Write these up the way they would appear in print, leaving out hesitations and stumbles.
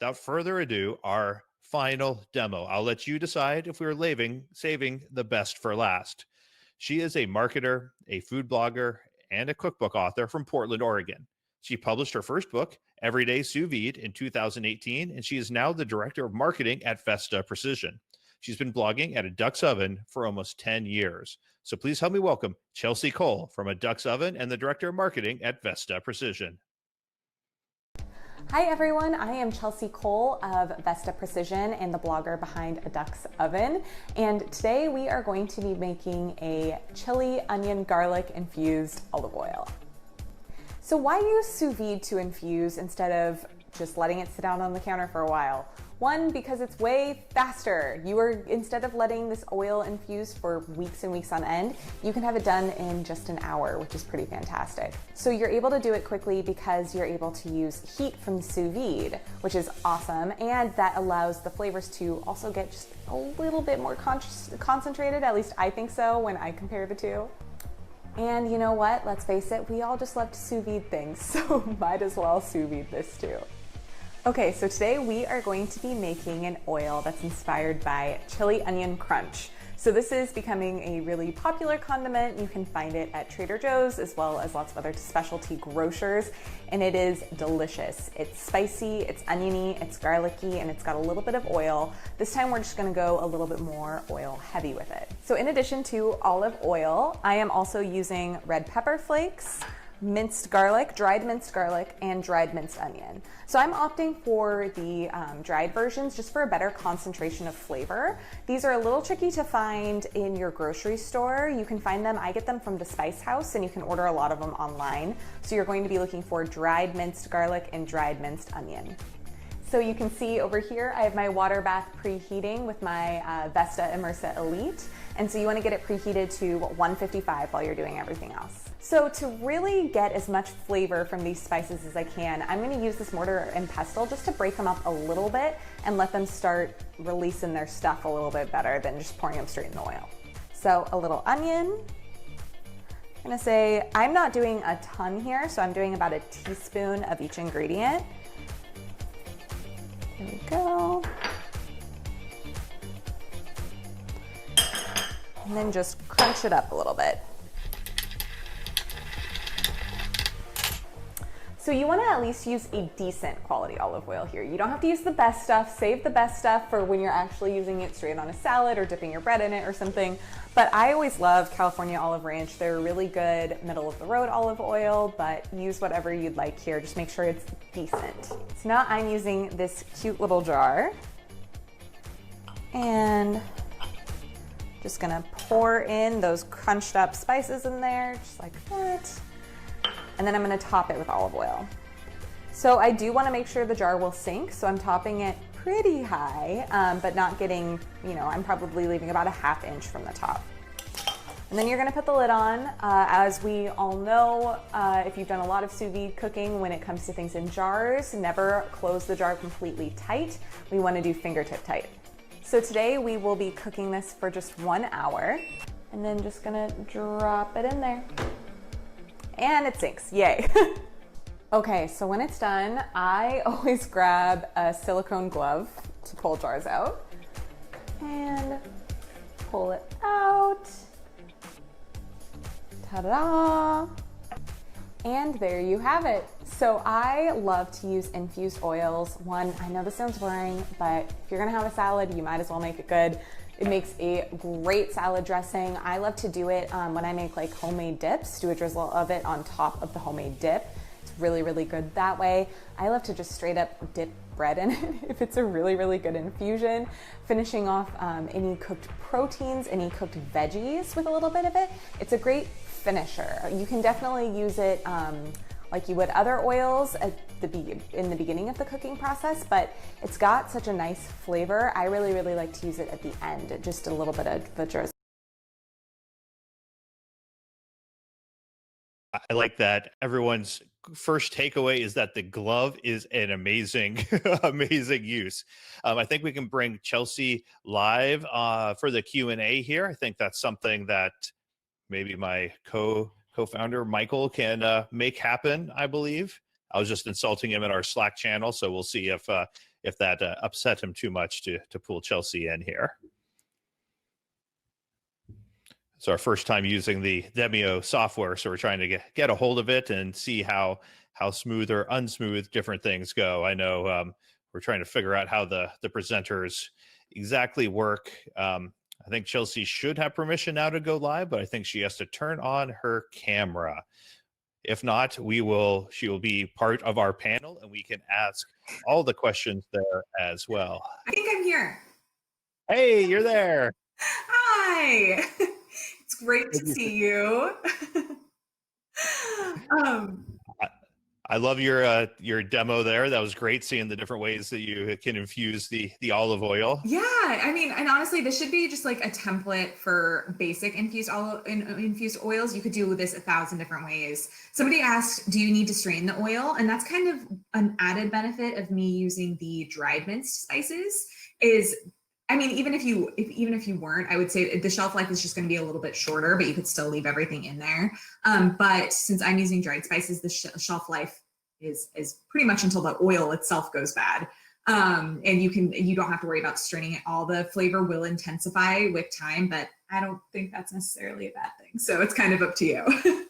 without further ado, our final demo. I'll let you decide if we're saving the best for last. She is a marketer, a food blogger, and a cookbook author from Portland, Oregon. She published her first book, Everyday Sous Vide, in 2018, and she is now the director of marketing at Vesta Precision. She's been blogging at A Duck's Oven for almost 10 years. So please help me welcome Chelsea Cole from A Duck's Oven and the director of marketing at Vesta Precision. Hi everyone, I am Chelsea Cole of Vesta Precision and the blogger behind A Duck's Oven. And today we are going to be making a chili, onion, garlic infused olive oil. So why use sous vide to infuse instead of just letting it sit down on the counter for a while? One, because it's way faster. Instead of letting this oil infuse for weeks and weeks on end, you can have it done in just an hour, which is pretty fantastic. So you're able to do it quickly because you're able to use heat from sous vide, which is awesome, and that allows the flavors to also get just a little bit more concentrated. At least I think so when I compare the two. And you know what? Let's face it, we all just love to sous vide things, so might as well sous vide this too. Okay, so today we are going to be making an oil that's inspired by chili onion crunch. So this is becoming a really popular condiment. You can find it at Trader Joe's as well as lots of other specialty grocers, and it is delicious. It's spicy, it's oniony, it's garlicky, and it's got a little bit of oil. This time we're just gonna go a little bit more oil heavy with it. So in addition to olive oil, I am also using red pepper flakes, minced garlic, dried minced garlic, and dried minced onion. So I'm opting for the dried versions just for a better concentration of flavor. These are a little tricky to find in your grocery store. You can find them, I get them from the Spice House, and you can order a lot of them online. So you're going to be looking for dried minced garlic and dried minced onion. So you can see over here, I have my water bath preheating with my Vesta Immersa Elite. And so you want to get it preheated to 155 while you're doing everything else. So to really get as much flavor from these spices as I can, I'm going to use this mortar and pestle just to break them up a little bit and let them start releasing their stuff a little bit better than just pouring them straight in the oil. So a little onion. I'm going to say I'm not doing a ton here, so I'm doing about a teaspoon of each ingredient. There we go. And then just crunch it up a little bit. So you want to at least use a decent quality olive oil here. You don't have to use the best stuff. Save the best stuff for when you're actually using it straight on a salad or dipping your bread in it or something. But I always love California Olive Ranch. They're a really good middle of the road olive oil, but use whatever you'd like here. Just make sure it's decent. So now I'm using this cute little jar and just gonna pour in those crunched up spices in there, just like that. And then I'm gonna top it with olive oil. So I do wanna make sure the jar will sink, so I'm topping it pretty high, but not getting, I'm probably leaving about a ½ inch from the top. And then you're gonna put the lid on. As we all know, if you've done a lot of sous vide cooking, when it comes to things in jars, never close the jar completely tight. We wanna do fingertip tight. So today we will be cooking this for just 1 hour, and then just gonna drop it in there. And it sinks, yay. Okay, so when it's done, I always grab a silicone glove to pull jars out and pull it out. Ta-da! And there you have it. So I love to use infused oils. One, I know this sounds boring, but if you're gonna have a salad, you might as well make it good. It makes a great salad dressing. I love to do it when I make like homemade dips, do a drizzle of it on top of the homemade dip. It's really, really good that way. I love to just straight up dip bread in it if it's a really, really good infusion. Finishing off any cooked proteins, any cooked veggies with a little bit of it. It's a great finisher. You can definitely use it like you would other oils in the beginning of the cooking process, but it's got such a nice flavor. I really, really like to use it at the end, just a little bit of the drizzle. I like that everyone's first takeaway is that the glove is an amazing, amazing use. I think we can bring Chelsea live for the Q&A here. I think that's something that maybe my co-founder Michael can make happen, I believe. I was just insulting him in our Slack channel, so we'll see if that upset him too much to pull Chelsea in here. It's our first time using the Demio software, so we're trying to get a hold of it and see how smooth or unsmooth different things go. I know we're trying to figure out how the presenters exactly work. I think Chelsea should have permission now to go live, but I think she has to turn on her camera. If not, she will be part of our panel and we can ask all the questions there as well. I think I'm here. Hey, you're there. Hi. It's great to see you. I love your demo there. That was great seeing the different ways that you can infuse the olive oil. Yeah, I mean, and honestly, this should be just like a template for basic infused oils. You could do this 1,000 different ways. Somebody asked, do you need to strain the oil? And that's kind of an added benefit of me using the dried minced spices is, I mean, even if you weren't, I would say the shelf life is just going to be a little bit shorter, but you could still leave everything in there. But since I'm using dried spices, the shelf life is pretty much until the oil itself goes bad. And you don't have to worry about straining it. All the flavor will intensify with time, but I don't think that's necessarily a bad thing. So it's kind of up to you.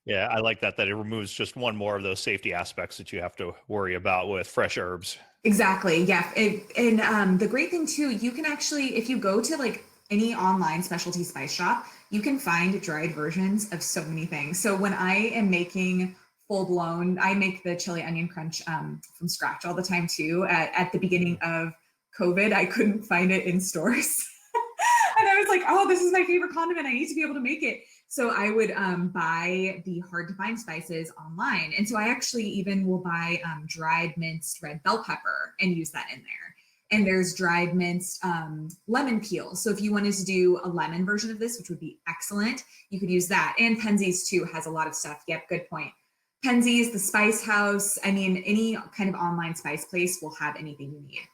Yeah, I like that it removes just one more of those safety aspects that you have to worry about with fresh herbs. Exactly. Yeah. And the great thing too, you can actually, if you go to like any online specialty spice shop, you can find dried versions of so many things. So when I am making full blown, I make the chili onion crunch from scratch all the time too. At the beginning of COVID, I couldn't find it in stores. And I was like, oh, this is my favorite condiment. I need to be able to make it. So I would buy the hard to find spices online. And so I actually even will buy dried minced red bell pepper and use that in there. And there's dried minced lemon peel. So if you wanted to do a lemon version of this, which would be excellent, you could use that. And Penzeys too has a lot of stuff. Yep, good point. Penzeys, the Spice House, I mean, any kind of online spice place will have anything you need.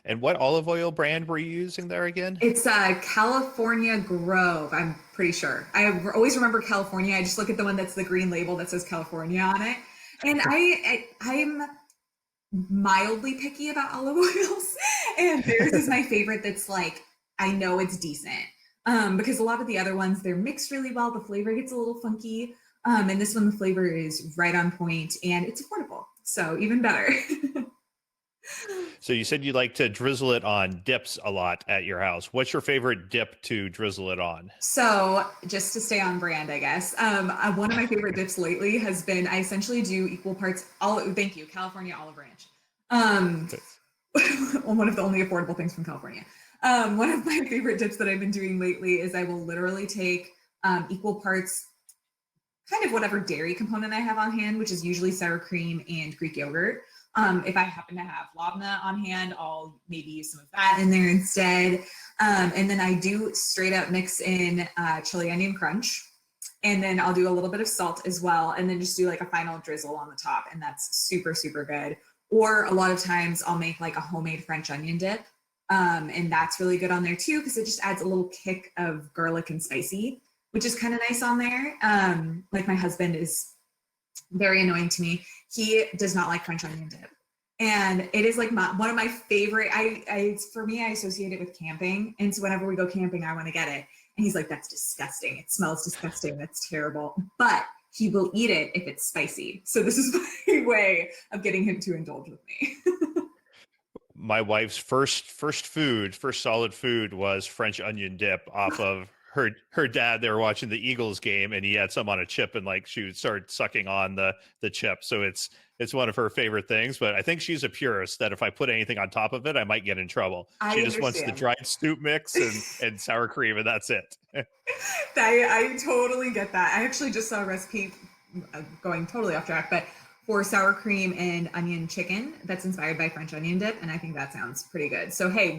And what olive oil brand were you using there again? It's California Grove, I'm pretty sure. I always remember California. I just look at the one that's the green label that says California on it. And I'm mildly picky about olive oils. And theirs is my favorite that's like, I know it's decent. Because a lot of the other ones, they're mixed really well. The flavor gets a little funky. And this one, the flavor is right on point and it's affordable. So even better. So you said you like to drizzle it on dips a lot at your house. What's your favorite dip to drizzle it on? So just to stay on brand, I guess, one of my favorite dips lately has been, I essentially do equal parts, thank you, California olive ranch. One of the only affordable things from California. One of my favorite dips that I've been doing lately is I will literally take equal parts, kind of whatever dairy component I have on hand, which is usually sour cream and Greek yogurt. If I happen to have labna on hand, I'll maybe use some of that in there instead. And then I do straight up mix in chili onion crunch. And then I'll do a little bit of salt as well. And then just do like a final drizzle on the top. And that's super, super good. Or a lot of times I'll make like a homemade French onion dip. And that's really good on there too, because it just adds a little kick of garlic and spicy, which is kind of nice on there. Like my husband is very annoying to me. He does not like French onion dip. And it is like one of my favorite, for me, I associate it with camping. And so whenever we go camping, I want to get it. And he's like, that's disgusting. It smells disgusting. That's terrible. But he will eat it if it's spicy. So this is my way of getting him to indulge with me. My wife's first solid food was French onion dip off of her dad. They were watching the Eagles game and he had some on a chip and like she would start sucking on the chip. So it's one of her favorite things, but I think she's a purist that if I put anything on top of it, I might get in trouble. She just wants the dried stoop mix and sour cream and that's it. I totally get that. I actually just saw a recipe going totally off track, but for sour cream and onion chicken that's inspired by French onion dip. And I think that sounds pretty good. So, hey,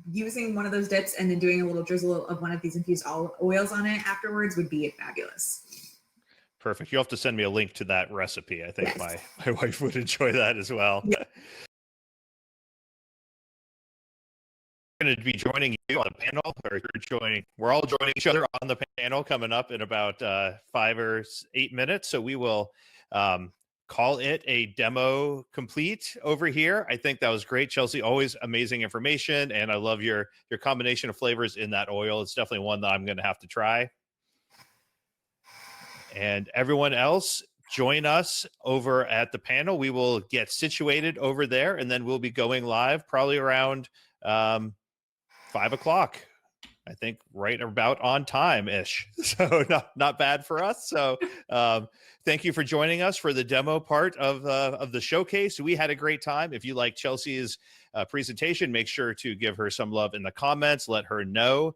using one of those dips and then doing a little drizzle of one of these infused olive oils on it afterwards would be fabulous. Perfect. You'll have to send me a link to that recipe. I think yes. my wife would enjoy that as well. Yeah. We're going to be joining you on the panel, we're all joining each other on the panel coming up in about 5 or 8 minutes. So we will call it a demo complete over here. I think that was great, Chelsea. Always amazing information, and I love your combination of flavors in that oil. It's definitely one that I'm going to have to try. And everyone else, join us over at the panel. We will get situated over there, and then we'll be going live probably around 5 o'clock. I think right about on time-ish. So not bad for us. So thank you for joining us for the demo part of the showcase. We had a great time. If you like Chelsea's presentation, make sure to give her some love in the comments. Let her know.